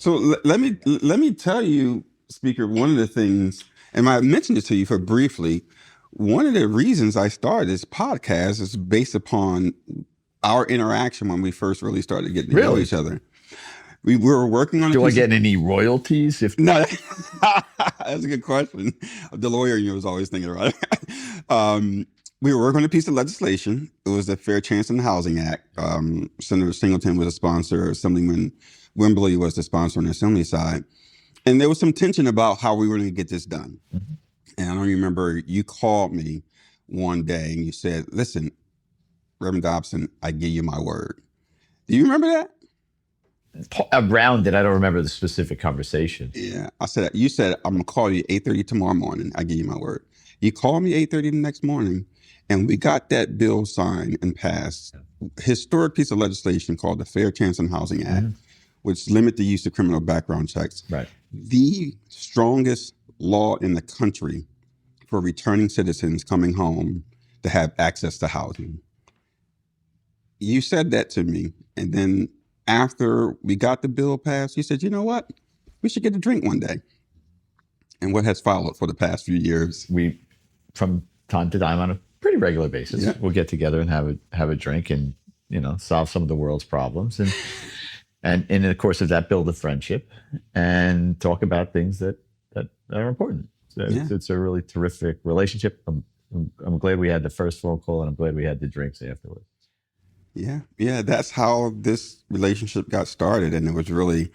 So let me tell you, Speaker, one of the things, and I mentioned it to you for briefly. One of the reasons I started this podcast is based upon our interaction when we first really started getting to know Really? each other. We were working on a Do I piece get any royalties? If no, that's a good question. The lawyer in you was always thinking about it. We were working on a piece of legislation. It was the Fair Chance in Housing Act. Senator Singleton was a sponsor. Assemblyman Wembley was the sponsor on the Assembly side. And there was some tension about how we were going to get this done. Mm-hmm. And I don't remember, you called me one day and you said, listen, Reverend Dobson, I give you my word. Do you remember that? around it, I don't remember the specific conversation. Yeah, you said I'm gonna call you 8:30 tomorrow morning. I give you my word. You called me 8:30 the next morning, and we got that bill signed and passed. Historic piece of legislation called the Fair Chance in Housing Act, which limit the use of criminal background checks. Right. The strongest law in the country for returning citizens coming home to have access to housing. You said that to me, and then after we got the bill passed, you said, you know what? We should get a drink one day. And what has followed for the past few years? We, from time to time, on a pretty regular basis, we'll get together and have a drink and, solve some of the world's problems. And in the course of that, build a friendship and talk about things that are important. So it's a really terrific relationship. I'm glad we had the first phone call, and I'm glad we had the drinks afterwards. Yeah, that's how this relationship got started. And it was really,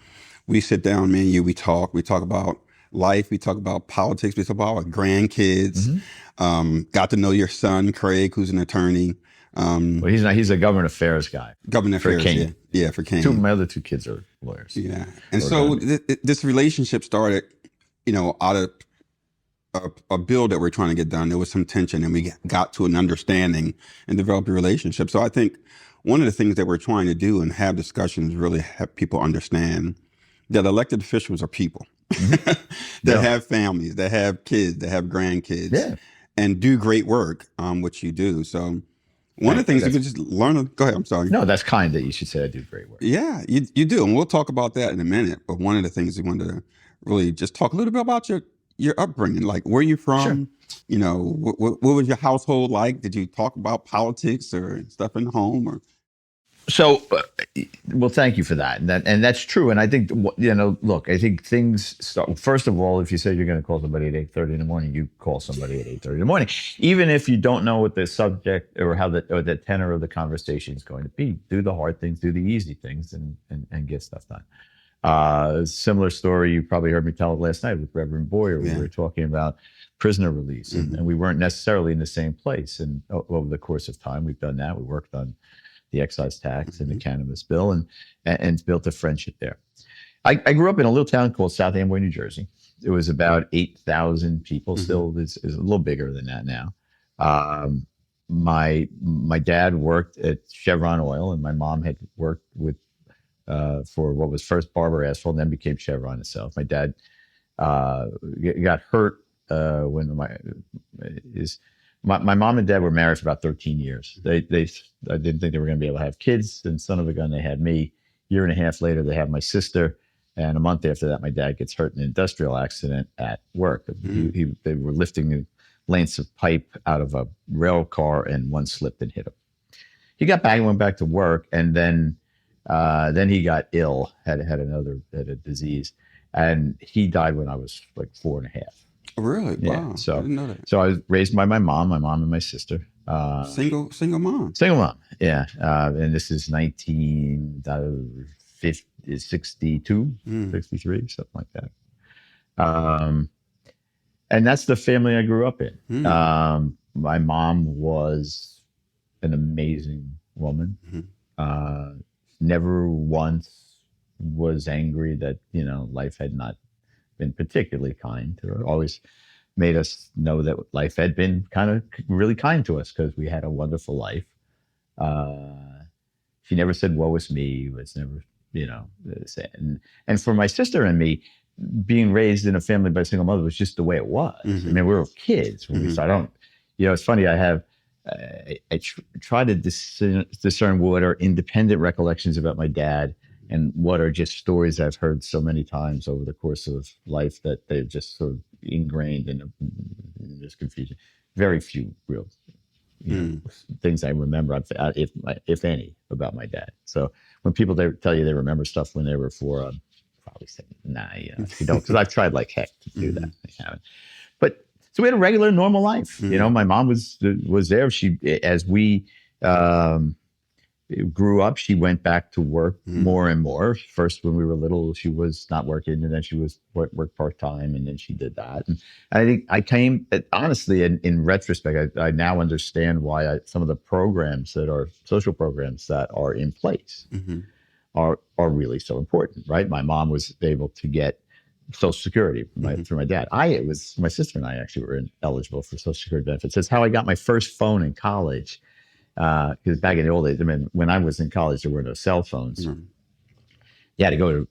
we sit down, me and you, we talk about life, we talk about politics, we talk about our grandkids. Got to know your son, Craig, who's an attorney. Well, he's a government affairs guy. Government affairs, King. Yeah, for King. My other two kids are lawyers. Yeah. And so this relationship started, out of a bill that we're trying to get done. There was some tension, and we got to an understanding and developed a relationship. So I think one of the things that we're trying to do and have discussions really have people understand that elected officials are people that have families, that have kids, that have grandkids, and do great work, which you do. So one of the things you could just learn. Go ahead. I'm sorry. No, that's kind that you should say I do great work. Yeah, you do. And we'll talk about that in a minute. But one of the things we wanted to really just talk a little bit about your upbringing, like where you from, what was your household like? Did you talk about politics or stuff in the home or? So, well, thank you for that. And that's true. And I think, look, I think things start, first of all, if you say you're going to call somebody at 8:30 in the morning, you call somebody at 8:30 in the morning, even if you don't know what the subject or how the tenor of the conversation is going to be. Do the hard things, do the easy things, and get stuff done. Similar story, you probably heard me tell it last night with Reverend Boyer. We were talking about prisoner release, and we weren't necessarily in the same place. And over the course of time, we've done that. We worked on the excise tax and the cannabis bill, and built a friendship there. I grew up in a little town called South Amboy, New Jersey. It was about 8,000 people. Still is a little bigger than that now. My dad worked at Chevron Oil, and my mom had worked with for what was first Barber Asphalt, and then became Chevron itself. My dad got hurt when my mom and dad were married for about 13 years. I didn't think they were going to be able to have kids. And son of a gun, they had me. Year and a half later, they have my sister. And a month after that, my dad gets hurt in an industrial accident at work. They were lifting lengths of pipe out of a rail car, and one slipped and hit him. He got back and went back to work. And then he got ill, had a disease. And he died when I was like 4.5. Really? Yeah. Wow. So, I didn't know that. So I was raised by my mom and my sister. Single mom. Single mom. Yeah. And this is 1962, 63, something like that. And that's the family I grew up in. My mom was an amazing woman. Never once was angry that, life had not been particularly kind to her. Always made us know that life had been kind of really kind to us because we had a wonderful life. She never said, woe is me. It was never, and for my sister and me, being raised in a family by a single mother was just the way it was. I mean, we were kids when we started. It's funny. I try to discern what are independent recollections about my dad and what are just stories I've heard so many times over the course of life that they've just sort of ingrained in this confusion. Very few real, things I remember, if any, about my dad. So when people tell you they remember stuff when they were 4, I'd probably say, nah, you don't, because I've tried like heck to do that. I haven't. But so we had a regular, normal life. My mom was there. She, as we grew up, she went back to work more and more. First, when we were little, she was not working, and then she was work part-time, and then she did that. And I think I came, honestly, in retrospect, I now understand why some of the programs that are social programs that are in place are really so important, right? My mom was able to get Social Security through my dad. It was my sister and I actually were eligible for Social Security benefits. That's how I got my first phone in college. Because back in the old days, I mean, when I was in college, there were no cell phones. You had to go to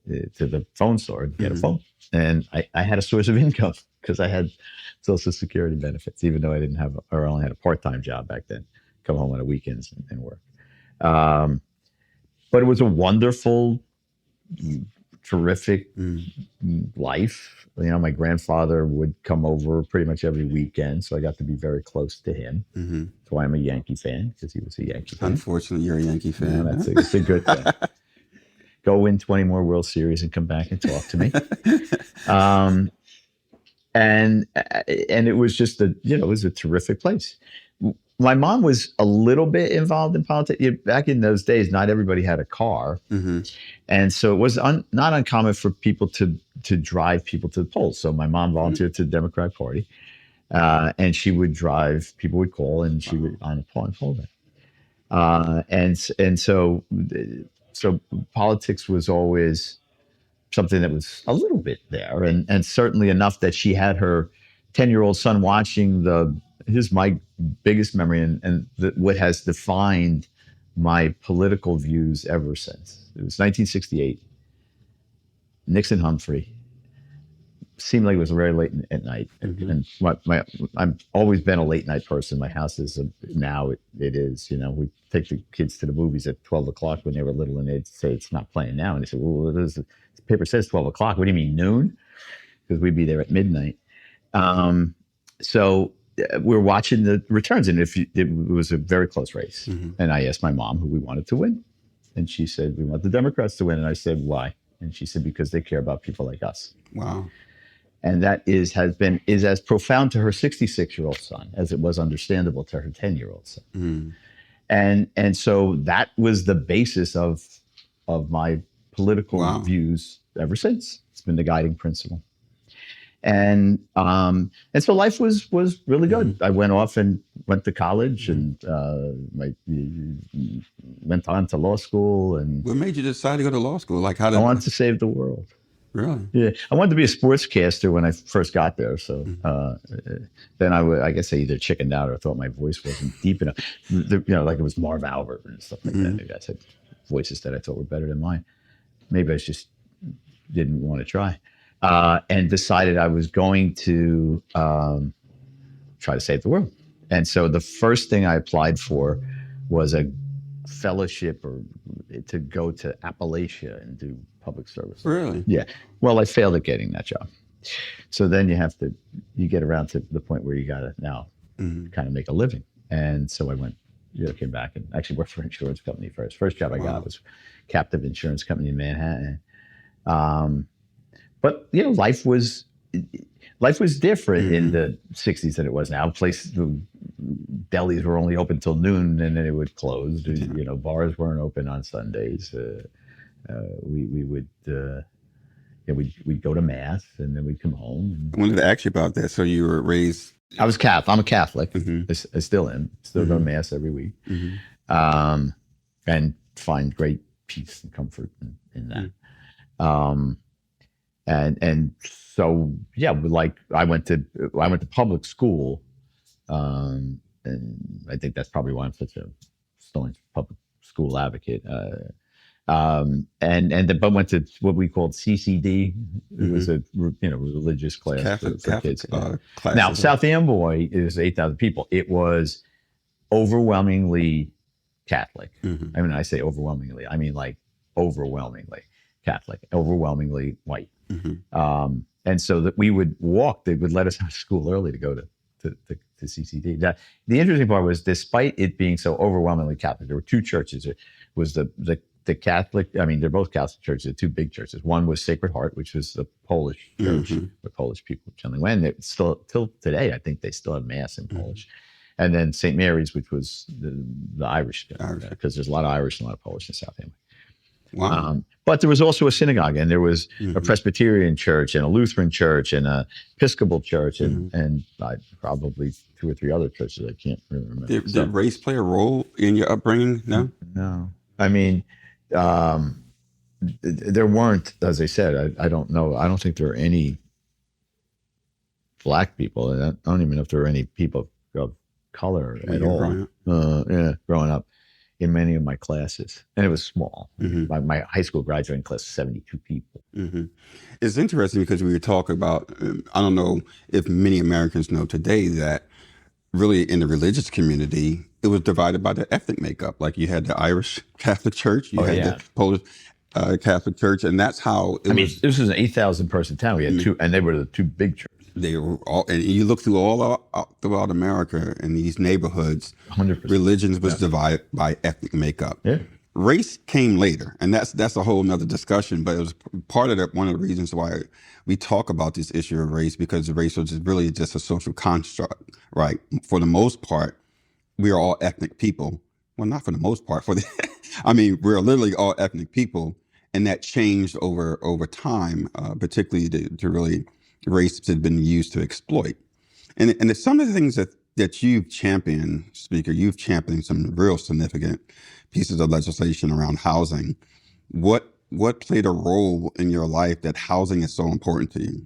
the phone store and get a phone, and I had a source of income because I had Social Security benefits, even though I didn't have, or only had a part-time job back then. Come home on the weekends and work. But it was a wonderful, terrific life. My grandfather would come over pretty much every weekend, so I got to be very close to him. That's why I'm a Yankee fan, because he was a Yankee fan. Unfortunately, you're a Yankee fan. It's a good thing. Go win 20 more World Series and come back and talk to me. And it was just it was a terrific place. My mom was a little bit involved in politics. Back in those days, not everybody had a car. And so it was not uncommon for people to drive people to the polls. So my mom volunteered to the Democratic Party, and she would drive, people would call, and she would on a poll day. And so politics was always something that was a little bit there, and certainly enough that she had her 10-year-old son watching here's my biggest memory, and what has defined my political views ever since. It was 1968. Nixon Humphrey. Seemed like it was very late at night. And I've always been a late night person. My house is now it is. We take the kids to the movies at 12 o'clock when they were little, and they'd say it's not playing now. And they said, well, the paper says 12 o'clock. What do you mean, noon? Because we'd be there at midnight. So we're watching the returns, and it was a very close race. And I asked my mom who we wanted to win, and she said we want the Democrats to win. And I said, why? And she said, because they care about people like us. Wow. And that is as profound to her 66-year-old son as it was understandable to her 10-year-old son. And so that was the basis of my political views ever since. It's been the guiding principle. And so life was really good. I went off and went to college, and went on to law school. And what made you decide to go to law school? I wanted to save the world. Really? Yeah, I wanted to be a sportscaster when I first got there. So then I guess I either chickened out or thought my voice wasn't deep enough. Like it was Marv Albert and stuff like that. Maybe I said voices that I thought were better than mine. Maybe I just didn't want to try. And decided I was going to try to save the world. And so the first thing I applied for was a fellowship to go to Appalachia and do public service. Really? Yeah. Well, I failed at getting that job. So then you get around to the point where you got to now kind of make a living. And so I went, came back and actually worked for an insurance company first. First job I got was captive insurance company in Manhattan. But life was different in the 60s than it was now. Delis were only open till noon, and then it would close. Bars weren't open on Sundays. We would we'd go to mass, and then we'd come home. I wanted to ask you about that. So you were raised. I was Catholic. I'm a Catholic. I still am. Still go to mass every week, and find great peace and comfort in that. And so I went to public school, and I think that's probably why I'm such a staunch public school advocate. But went to what we called CCD. It was a religious class for kids. Now South Amboy is 8,000 people. It was overwhelmingly Catholic. Mhm. I mean, I say overwhelmingly. I mean, like overwhelmingly Catholic, overwhelmingly white. Mhm. And so that we would walk. They would let us out of school early to go to CCD. Now, the interesting part was, despite it being so overwhelmingly Catholic, there were two churches. It was the Catholic. I mean, they're both Catholic churches. The two big churches. One was Sacred Heart, which was the Polish church, Mhm. where Polish people generally went. It still, till today, I think they still have mass in Polish. And then St. Mary's, which was the Irish, Irish. because there's a lot of Irish and a lot of Polish in South End. Wow. But there was also a synagogue, and there was a Mhm. Presbyterian Presbyterian church, and a Lutheran church, and a Episcopal church, Mhm. and probably two or three other churches. I can't really remember. Did race play a role in your upbringing? No. No, I mean, there weren't, as I said, I don't know. I don't think there are any black people. I don't even know if there are any people of color When at you were all. growing up? Growing up in many of my classes, and it was small. Mhm. My high school graduating class, 72 people. Mhm. It's interesting because we were talking about, I don't know if many Americans know today that really in the religious community, it was divided by the ethnic makeup. Like you had the Irish Catholic Church, you Oh, had yeah. the Polish Catholic Church, and that's how it I mean, was. this was an 8,000 person town. We had two, and they were the two big churches. They were all, and you look through throughout America in these neighborhoods, 100%. religions was divided by ethnic makeup. Yeah. Race came later, and that's a whole nother discussion. But it was part of one of the reasons why we talk about this issue of race, because race was really just a social construct, right? For the most part, we are all ethnic people. Well, not for the most part. I mean, we're literally all ethnic people, and that changed over time, particularly to really race had been used to exploit. And it's some of the things that you've championed, Speaker. You've championed some real significant pieces of legislation around housing. What played a role in your life that housing is so important to you?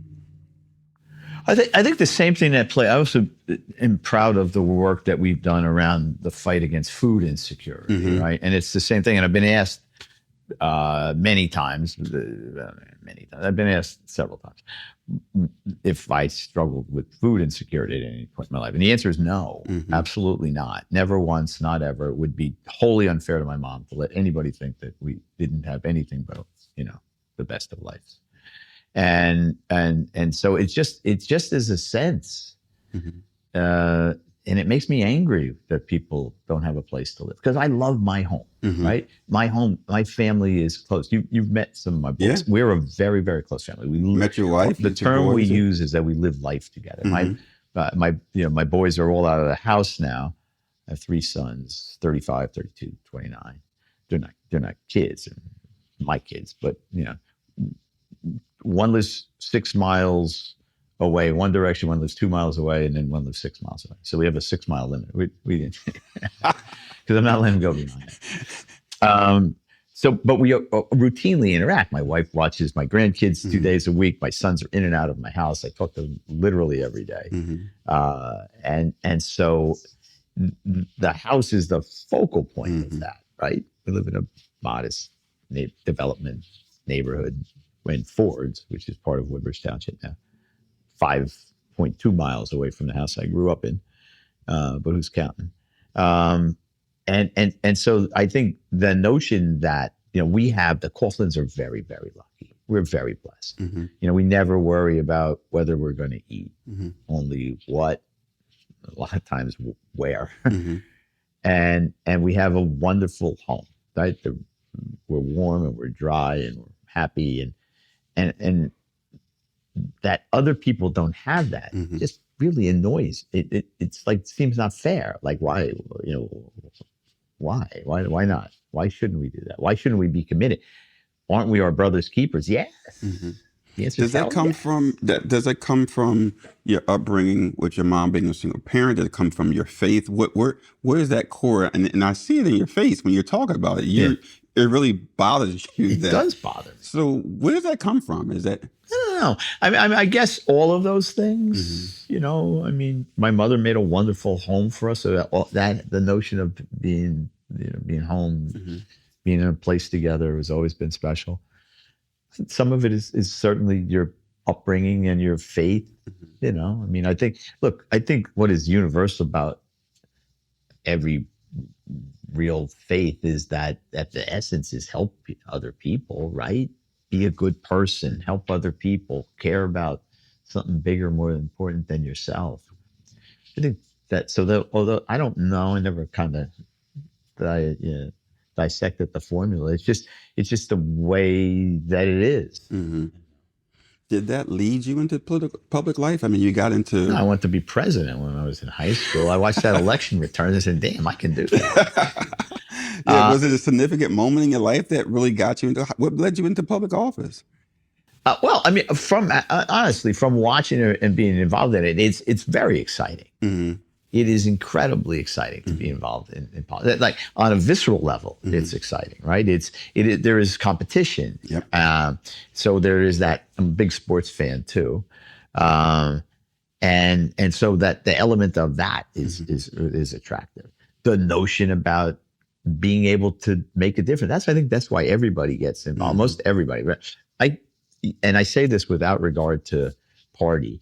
I think the same thing that play. I also am proud of the work that we've done around the fight against food insecurity, Mhm. right? And it's the same thing. And I've been asked many times. I've been asked several times if I struggled with food insecurity at any point in my life, and the answer is no, Mhm. absolutely not. Never once, not ever. It would be wholly unfair to my mom to let anybody think that we didn't have anything but the best of lives. And so it's just as a sense, Mhm. and it makes me angry that people don't have a place to live, because I love my home, Mhm. right? My home, my family is close. You've met some of my boys. Yeah. We're a very, very close family. We Met your wife? The Met your term we boys? use is that we live life together. Mhm. My boys are all out of the house now. I have three sons, 35, 32, 29. They're not kids, my kids, but one lives 6 miles away one direction, one lives 2 miles away, and then one lives 6 miles away. So we have a 6 mile limit. We didn't, because I'm not letting them go beyond that. But we routinely interact. My wife watches my grandkids 2 days a week. My sons are in and out of my house. I talk to them literally every day. Mhm. And so the house is the focal point Mhm. of that, right? We live in a modest development neighborhood in Fords, which is part of Woodbridge Township now, 5.2 miles away from the house I grew up in, but who's counting? And so I think the notion that we have, the Coughlins are very, very lucky. We're very blessed. Mhm. We never worry about whether we're going to eat, Mhm. only what, a lot of times where. Mhm. And we have a wonderful home, right? We're warm and we're dry and we're happy, and that other people don't have that Mhm. just really annoys. It's like, seems not fair. Like, why, why not? Why shouldn't we do that? Why shouldn't we be committed? Aren't we our brother's keepers? Yes. Mhm. The answer Does is that hell come yes. from Does that come from your upbringing with your mom being a single parent? Does it come from your faith? Where is that core? And I see it in your face when you're talking about it. It really bothers you. It does bother me. So where does that come from? Is that? I don't know. I guess all of those things. I mean, my mother made a wonderful home for us. So that the notion of being home, Mhm. being in a place together has always been special. Some of it is certainly your upbringing and your faith. I mean, I think what is universal about every real faith is that at the essence is help other people, right? Be a good person, help other people, care about something bigger, more important than yourself. I think that so that although I don't know, I never kind of dissected the formula. It's just the way that it is. Hmm. Did that lead you into public life? I mean, you got No, I into. wanted to be president when I was in high school. I watched that election return and said, "Damn, I can do that." Yeah, Uh, was it a significant moment in your life that really got you into? What led you into public office? well, I mean, from honestly, from watching it and being involved in it, it's very exciting. Hmm. It is incredibly exciting to be Hmm. involved in politics. Like on a visceral level, Hmm. it's exciting, right? There is competition. Yep. So there is that. I'm a big sports fan too, um, and so that the element of that is Hmm. is attractive. The notion about being able to make a difference. I think that's why everybody gets involved. Hmm. Most everybody. Right? I say this without regard to party.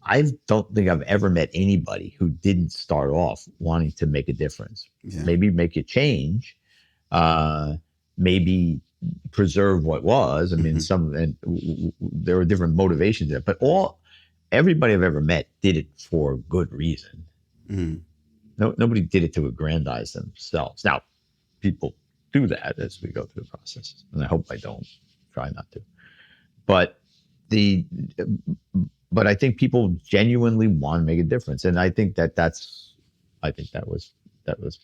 I don't think I've ever met anybody who didn't start off wanting to make a difference. Yeah. Maybe make a change, uh, maybe preserve what was. I mean, Hmm. there were different motivations there, but everybody I've ever met did it for good reason. Hmm. No, nobody did it to aggrandize themselves. Now, people do that as we go through the process, and I hope I don't. Try not to. But the but I think people genuinely want to make a difference, and I think I think that was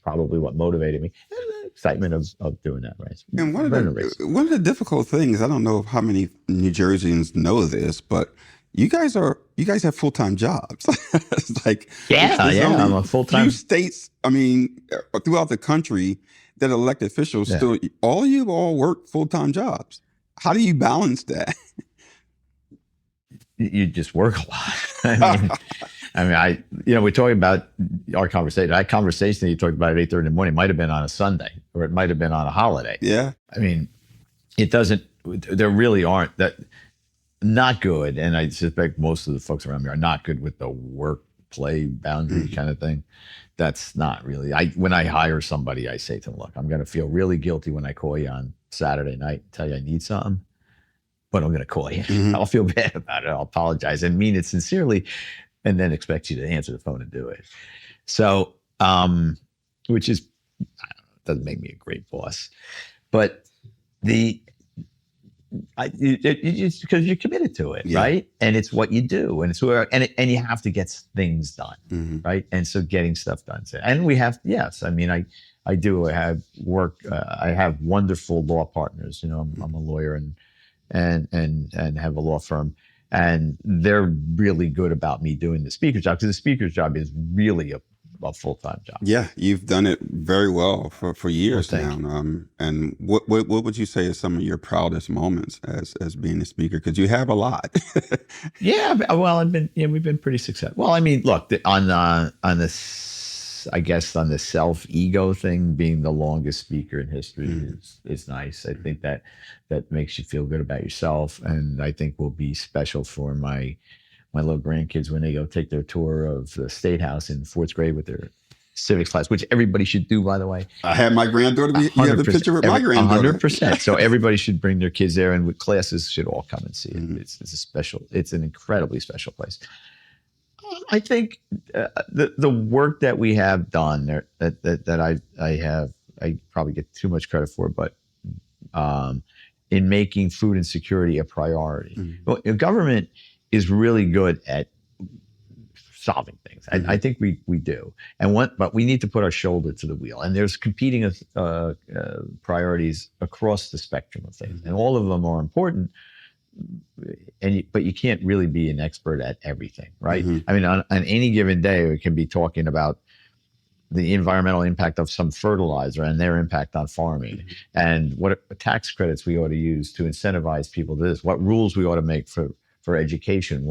probably what motivated me, and the excitement of doing that, right? And Running a race. one of the difficult things, I don't know how many New Jerseyans know this, but you guys have full time jobs. It's like Yeah, there's yeah. I'm only a full few time. states. I mean, throughout the country that elected officials Yeah, still all work full time jobs. How do you balance that? you just work a lot. We're talking about our conversation. That conversation that you talked about at 8:30 in the morning might have been on a Sunday, or it might have been on a holiday. Yeah. I mean, it doesn't. There really aren't that. Not good, and I suspect most of the folks around me are not good with the work play boundary kind of thing. That's not really. When I hire somebody, I say to them, "Look, I'm going to feel really guilty when I call you on Saturday night and tell you I need something, but I'm going to call you. Hmm. I'll feel bad about it. I'll apologize and mean it sincerely, and then expect you to answer the phone and do it." So, which is doesn't make me a great boss, but the it's because you're committed to it, Yeah. right? And it's what you do, and it's where and you have to get things done, Hmm. right? And so getting stuff done, and we have yes, I mean I do have work. I have wonderful law partners. You know, I'm a lawyer and have a law firm, and they're really good about me doing the speaker's job because the speaker's job is really a full-time job. Yeah, you've done it very well for years Thank now. you. And what would you say is some of your proudest moments as being a speaker? Because you have a lot. Yeah, well, we've been pretty successful. Well, I mean, look, on this, I guess on the self-ego thing, being the longest speaker in history Mhm. is nice. I think that makes you feel good about yourself, and I think will be special for my little grandkids when they go take their tour of the State House in fourth grade with their civics class, which everybody should do, by the way. I had my granddaughter. You have a 100%. picture with my granddaughter. 100%. So everybody should bring their kids there, and with classes should all come and see it. Mhm. It's an incredibly special place. I think the work that we have done there, that I probably get too much credit for, but in making food insecurity a priority. Mhm. Well, government is really good at solving things. Mhm. I think we do, but we need to put our shoulder to the wheel. And there's competing priorities across the spectrum of things, and all of them are important. But you can't really be an expert at everything, right? Mhm. I mean, on any given day, we can be talking about the environmental impact of some fertilizer and their impact on farming, and what tax credits we ought to use to incentivize people to this, what rules we ought to make for education,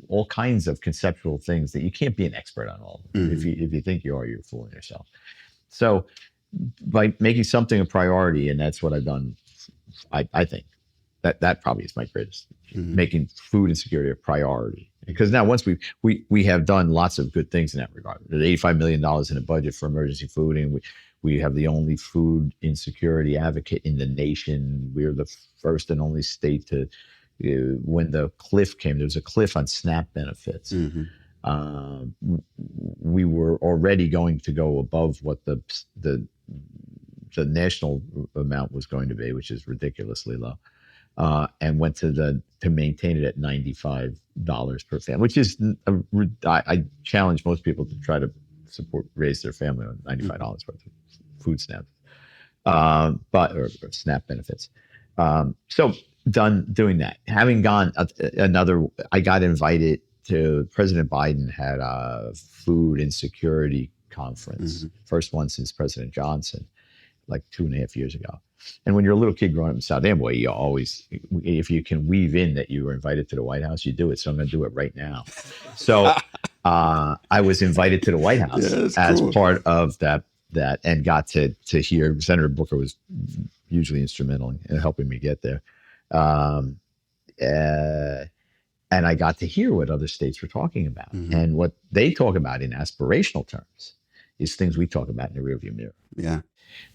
all kinds of conceptual things that you can't be an expert on all of them. Mhm. If you think you are, you're fooling yourself. So by making something a priority, and that's what I've done, I think that probably is my greatest, making food insecurity a priority. Because now once we have done lots of good things in that regard. There's $85 million in a budget for emergency food, and we have the only food insecurity advocate in the nation. We're the first and only state to, when the cliff came, there was a cliff on SNAP benefits. We were already going to go above what the national amount was going to be, which is ridiculously low, and went to maintain it at $95 per family, which is I challenge most people to try to raise their family on $95 worth of food stamps, or SNAP benefits. So done doing that. Having gone I got invited to, President Biden had a food insecurity conference, first one since President Johnson, like 2.5 years ago. And when you're a little kid growing up in South Amboy, you always, if you can weave in that you were invited to the White House, you do it. So I'm going to do it right now. So I was invited to the White House as part of that, and got to hear. Senator Booker was hugely instrumental in helping me get there. And I got to hear what other states were talking about. And what they talk about in aspirational terms is things we talk about in the rearview mirror. Yeah.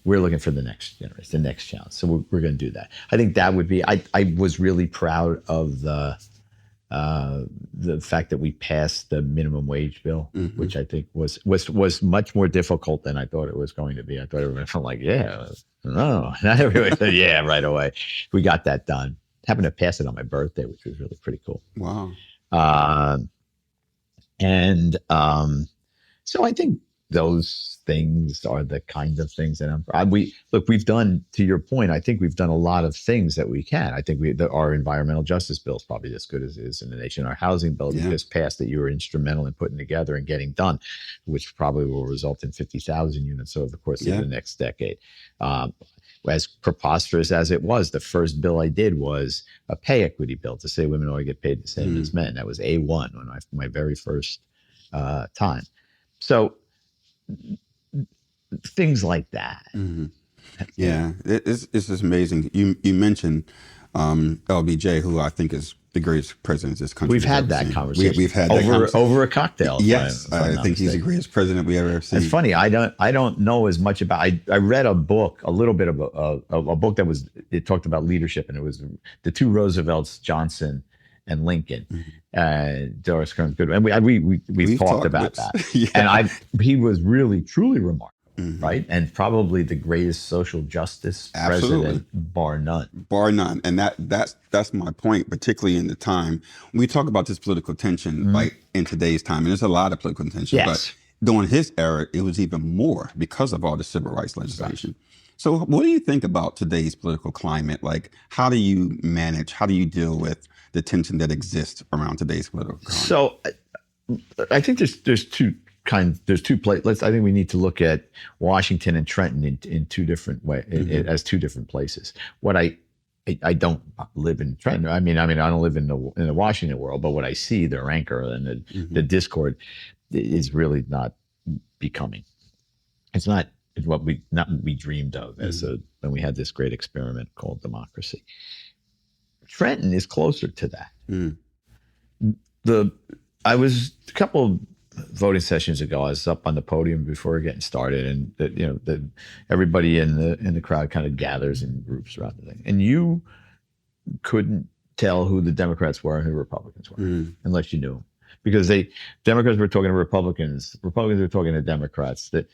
We're looking for the next generation, the next challenge. So we're going to do that. I think that would be, I was really proud of the fact that we passed the minimum wage bill, which I think was much more difficult than I thought it was going to be. I thought everyone felt like, no, not everyone said, yeah, right away. We got that done. Happened to pass it on my birthday, which was really pretty cool. Wow. So I think those things are the kind of things that we've done, to your point, I think we've done a lot of things that we can. I think our environmental justice bill is probably as good as it is in the nation. Our housing bill that just passed, that you were instrumental in putting together and getting done, which probably will result in 50,000 units over the course of the next decade. As preposterous as it was, the first bill I did was a pay equity bill to say women ought to get paid the same as men. That was A1 when my very first time. So things like that. Yeah, it's just amazing. You mentioned LBJ, who I think is the greatest president this country. We've had that conversation. We've had that conversation over a cocktail. Yes, I think he's the greatest president we ever seen. It's funny. I don't know as much about. I read a book, a little bit of a book it talked about leadership, and it was the two Roosevelts, Johnson and Lincoln. Doris Kearns Goodwin, and we've talked about that. And he was really truly remarkable. Right, and probably the greatest social justice president, bar none. Bar none, and that's my point, particularly in the time we talk about this political tension, like in today's time, and there's a lot of political tension. But during his era, it was even more because of all the civil rights legislation. So, what do you think about today's political climate? Like, how do you manage? How do you deal with the tension that exists around today's political climate? So, I think there's two places. I think we need to look at Washington and Trenton in two different ways, as two different places. What I don't live in Trenton. I mean, I don't live in the Washington world, but what I see, the rancor and the discord is really not becoming. It's not what we dreamed of when we had this great experiment called democracy. Trenton is closer to that. I was a couple voting sessions ago, I was up on the podium before getting started, and everybody in the crowd kind of gathers in groups around the thing, and you couldn't tell who the Democrats were and who the Republicans were unless you knew them, because Democrats were talking to Republicans were talking to Democrats. That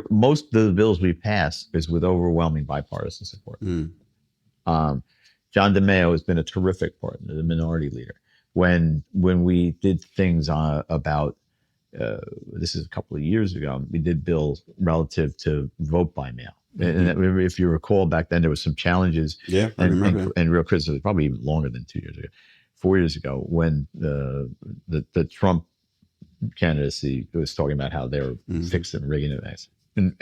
most of the bills we pass is with overwhelming bipartisan support. John DeMeo has been a terrific partner, the minority leader. When we did things about, this is a couple of years ago, we did bills relative to vote by mail. And if you recall, back then there was some challenges and real criticism, probably even longer than 4 years ago, when the Trump candidacy was talking about how they were fixing rigging events. And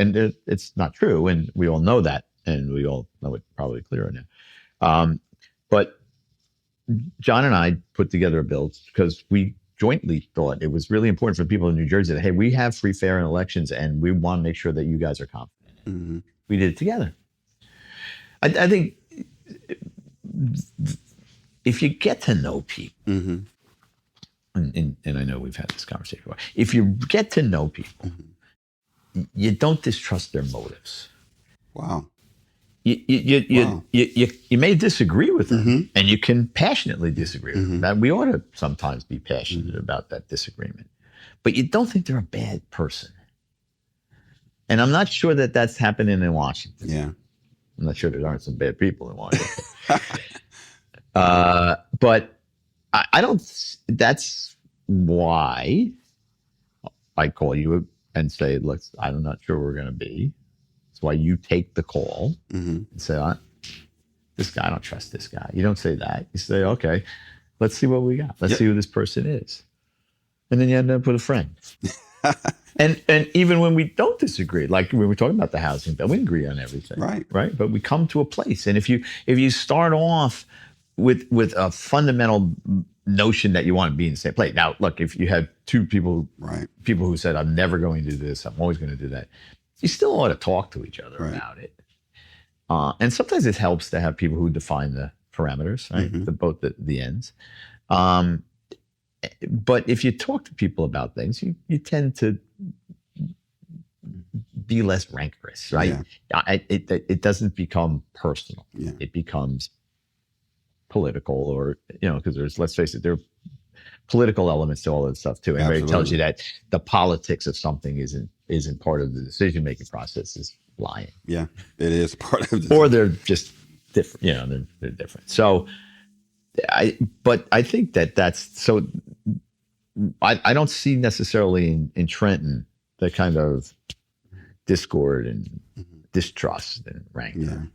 it's not true, and we all know that, and we all know it probably clearer now. But John and I put together a bill because we jointly thought it was really important for people in New Jersey that, hey, we have free, fair elections, and we want to make sure that you guys are confident. We did it together. I think if you get to know people, and I know we've had this conversation before, if you get to know people, you don't distrust their motives. Wow. You may disagree with them, and you can passionately disagree with them. We ought to sometimes be passionate about that disagreement, but you don't think they're a bad person. And I'm not sure that that's happening in Washington. Yeah. I'm not sure there aren't some bad people in Washington. But I don't. That's why I call you and say, look, I'm not sure we're going to be. That's why you take the call and say, this guy, I don't trust this guy. You don't say that. You say, okay, let's see what we got. Let's see who this person is. And then you end up with a friend. And even when we don't disagree, like when we're talking about the housing bill, we agree on everything. Right. But we come to a place. And if you start off with a fundamental notion that you want to be in the same place. Now, look, if you have two people who said, I'm never going to do this, I'm always going to do that, you still ought to talk to each other about it. And sometimes it helps to have people who define the parameters, right? Both the ends. But if you talk to people about things, you tend to be less rancorous, right? Yeah. It doesn't become personal. Yeah. It becomes political, or, because there's, let's face it, there are political elements to all that stuff too. Anybody tells you that the politics of something isn't part of the decision-making process is lying. Yeah, it is part of the or they're just different, they're different. So but I think that's, so I don't see necessarily in Trenton the kind of discord and distrust and rancor.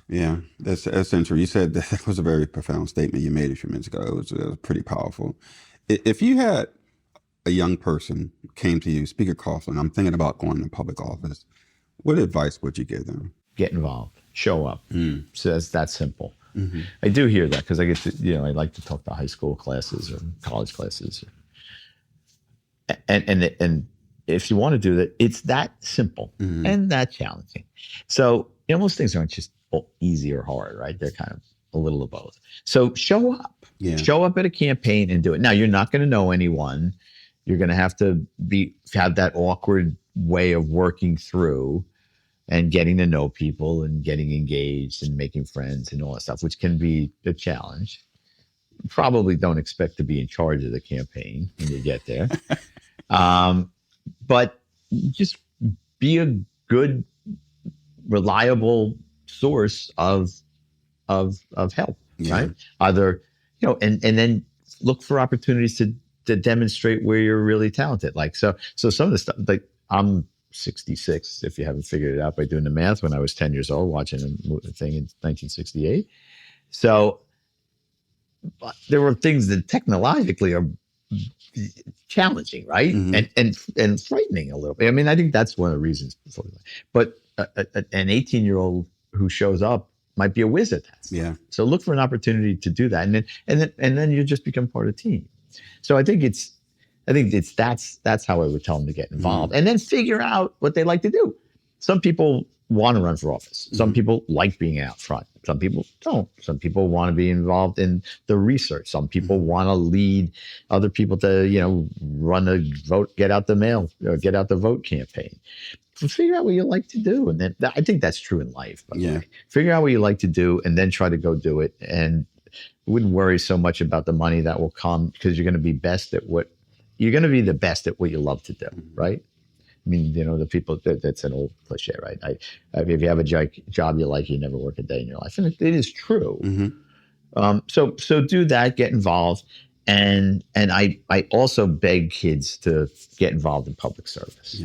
Yeah, that's essential. You said that was a very profound statement you made a few minutes ago. It was pretty powerful. If you had a young person came to you, Speaker Coughlin, I'm thinking about going to public office, what advice would you give them? Get involved, show up. So that's that simple. I do hear that because I get to, I like to talk to high school classes or college classes, and if you want to do that, it's that simple and that challenging. So most things aren't just easy or hard, right? They're kind of a little of both. So show up. Show up at a campaign and do it. Now, you're not going to know anyone. You're going to have to have that awkward way of working through and getting to know people and getting engaged and making friends and all that stuff, which can be a challenge. Probably don't expect to be in charge of the campaign when you get there. But just be a good, reliable source of help, right? Either, and then look for opportunities to demonstrate where you're really talented. Like, so some of the stuff, like I'm 66, if you haven't figured it out by doing the math, when I was 10 years old watching a thing in 1968. So there were things that technologically are challenging, right? And frightening a little bit. I mean, I think that's one of the reasons. But an 18-year-old who shows up might be a whiz at that stuff. Yeah. So look for an opportunity to do that, and then you just become part of the team. So I think that's how I would tell them to get involved, and then figure out what they like to do. Some people want to run for office. Some people like being out front. Some people don't. Some people want to be involved in the research. Some people want to lead other people to, run a vote, get out the mail, or get out the vote campaign. So figure out what you like to do. And then I think that's true in life. By the way. Figure out what you like to do and then try to go do it. And wouldn't worry so much about the money that will come, because you're going to be the best at what you love to do. Right. I mean, the people, that's an old cliche, right? If you have a job you like, you never work a day in your life. And it is true. So do that, get involved. And I also beg kids to get involved in public service.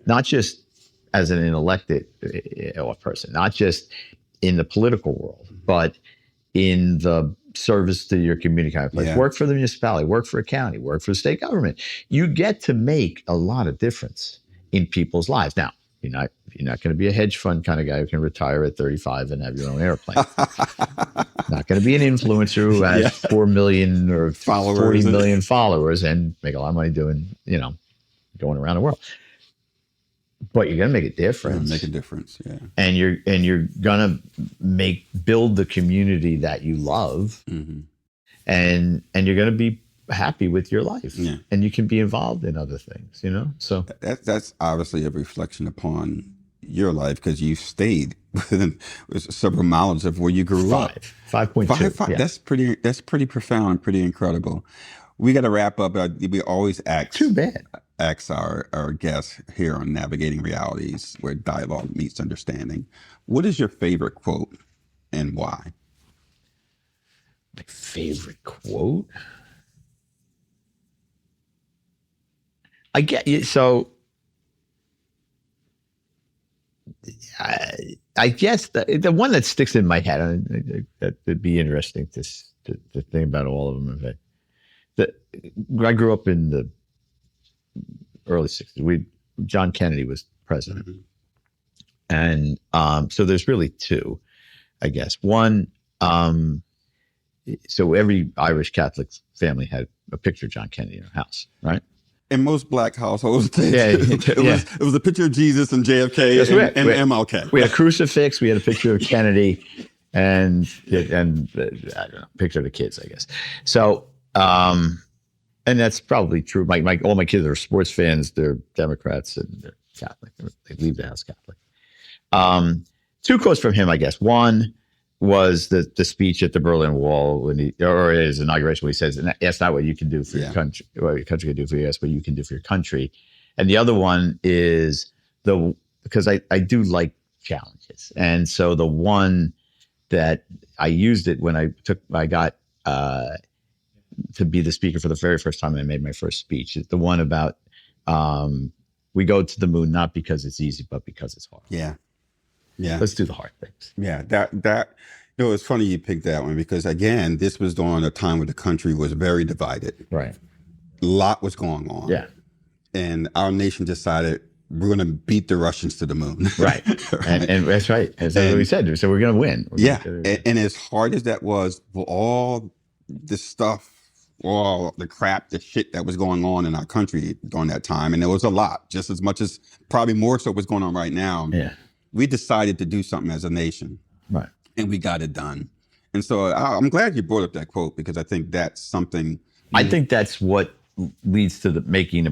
Not just as an elected person, not just in the political world, but in the service to your community kind of place. Work for the municipality, work for a county, work for the state government. You get to make a lot of difference in people's lives. Now, you're not going to be a hedge fund kind of guy who can retire at 35 and have your own airplane. Not going to be an influencer who has 4 million or followers, 40 million followers and make a lot of money doing, going around the world. but you're gonna make a It's gonna difference. make a difference. Yeah. And you're gonna build the community that you love, and you're gonna be happy with your life, Yeah. and you can be involved in other things, so That's obviously a reflection upon your life because you stayed within several miles of where you grew up. 5.2. Five. Yeah. That's pretty profound and pretty incredible. We got to wrap up. We always Too bad. ask our guests here on Navigating Realities, where dialogue meets understanding. What is your favorite quote and why? My favorite quote. I get you. So I guess the one that sticks in my head, that would be interesting to think about all of them. I grew up in the early 60s. John Kennedy was president. And so there's really two, I guess. One, so every Irish Catholic family had a picture of John Kennedy in their house, right? In most black households, it was a picture of Jesus and JFK and MLK. We had a crucifix. We had a picture of Kennedy, and I don't know, picture of the kids, I guess. So, and that's probably true. All my kids are sports fans. They're Democrats and they're Catholic. They leave the house Catholic. Two quotes from him, I guess. One was the speech at the Berlin Wall or his inauguration, where he says, "That's not what you can do for your country. What your country can do for you. That's what you can do for your country." And the other one is because I do like challenges, and so the one that I used it when I got to be the speaker for the very first time, and I made my first speech. It's the one about we go to the moon not because it's easy, but because it's hard. Yeah. Yeah. Let's do the hard things. Yeah. It's funny you picked that one because again, this was during a time where the country was very divided. Right. A lot was going on. Yeah. And our nation decided we're going to beat the Russians to the moon. Right. And that's right. That's what we said. So we're going to win. And as hard as that was, for all the stuff, all the crap, the shit that was going on in our country during that time, and there was a lot, just as much as probably more so what's going on right now. Yeah. We decided to do something as a nation. Right. And we got it done. And so I'm glad you brought up that quote because I think that's something. I think that's what leads to making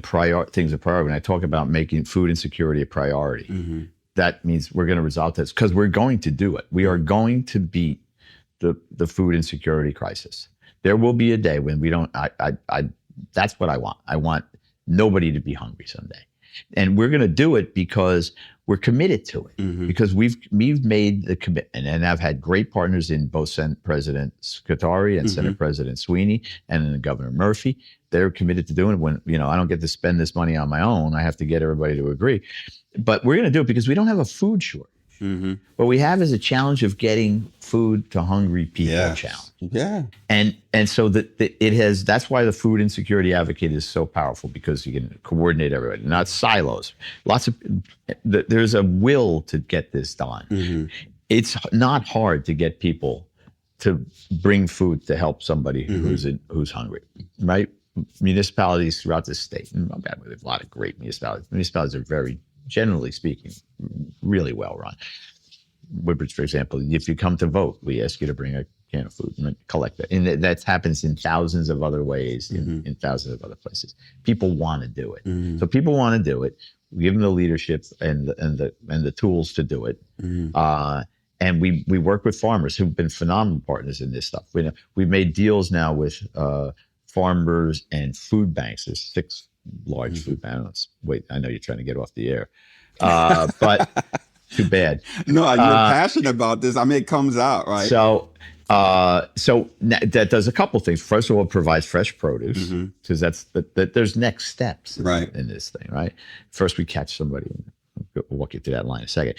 things a priority. When I talk about making food insecurity a priority, that means we're going to resolve this because we're going to do it. We are going to beat the food insecurity crisis. There will be a day when we don't. That's what I want. I want nobody to be hungry someday, and we're going to do it because we're committed to it. Because we've made the commitment, and I've had great partners in both Senate President Scutari and Senate President Sweeney, and then Governor Murphy. They're committed to doing it. When I don't get to spend this money on my own, I have to get everybody to agree. But we're going to do it because we don't have a food shortage. What we have is a challenge of getting food to hungry people. Challenge. Yeah. And so that's why the food insecurity advocate is so powerful, because you can coordinate everybody, not silos. There's a will to get this done. It's not hard to get people to bring food to help somebody who's hungry, right? Municipalities throughout the state, and we have a lot of great municipalities. Municipalities are very, generally speaking, really well run. Woodbridge, for example, if you come to vote, we ask you to bring a can of food and collect it. And that happens in thousands of other ways, in thousands of other places. People want to do it. So people want to do it. We give them the leadership and the tools to do it. And we work with farmers who've been phenomenal partners in this stuff. We've made deals now with farmers and food banks. There's 6 large food banks. Wait, I know you're trying to get off the air, but too bad. No, you're passionate about this. I mean, it comes out, right? So that does a couple things. First of all, it provides fresh produce, because there's next steps in this thing, right? First, we catch somebody. We'll walk you through that line in a second.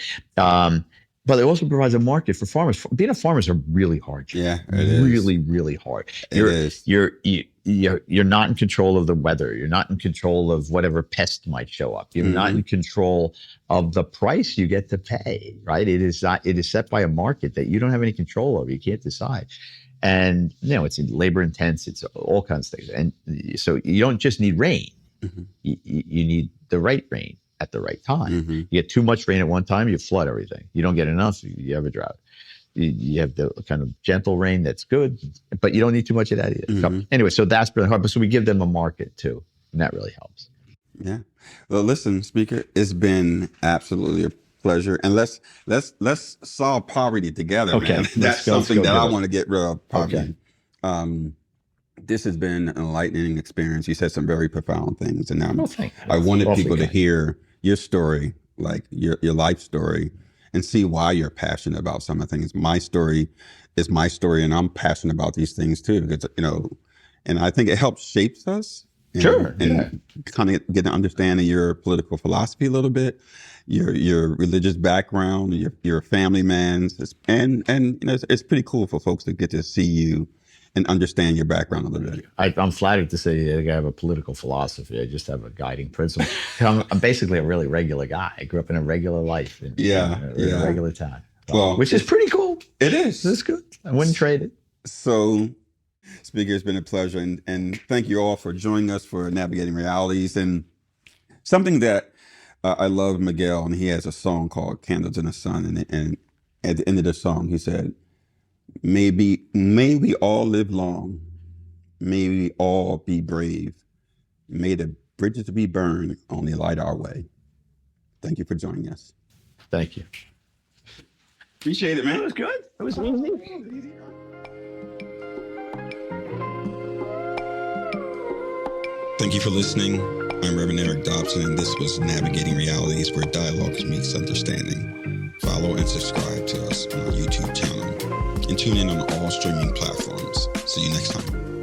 But it also provides a market for farmers. Being a farmer is a really hard job. Yeah, it is. Really, really hard. You're not in control of the weather. You're not in control of whatever pest might show up. You're not in control of the price you get to pay, right? It is set by a market that you don't have any control over. You can't decide. And, it's labor intense. It's all kinds of things. And so you don't just need rain. You need the right rain at the right time. Mm-hmm. You get too much rain at one time, you flood everything. You don't get enough, you have a drought. You have the kind of gentle rain that's good, but you don't need too much of that either. So anyway, so that's really hard. But so we give them a market too, and that really helps. Yeah. Well, listen, Speaker, it's been absolutely a pleasure, and let's solve poverty together, Okay, man. That's something that I want to get rid of. Poverty. Okay. This has been an enlightening experience. You said some very profound things, and Thank you. I wanted Awfully people to kind. hear your story, like your life story, and see why you're passionate about some of the things. My story is my story, and I'm passionate about these things too, because and I think it helps shapes us. Sure. And kind of get an understanding of your political philosophy a little bit, your religious background, your family man's, and it's pretty cool for folks to get to see you and understand your background a little bit. I'm flattered to say that I have a political philosophy. I just have a guiding principle. I'm basically a really regular guy. I grew up in a regular life in a regular town. Well, which is pretty cool. It is. It's good. I wouldn't trade it. So, Speaker, it's been a pleasure. And thank you all for joining us for Navigating Realities. And something that I love Miguel, and he has a song called Candles in the Sun. And at the end of the song, he said, may we all live long. May we all be brave. May the bridges we burn only light our way. Thank you for joining us. Thank you. Appreciate it, man. It was good. It was easy. Thank you for listening. I'm Reverend Eric Dobson, and this was Navigating Realities, where dialogue meets understanding. Follow and subscribe to us on our YouTube channel, and tune in on all streaming platforms. See you next time.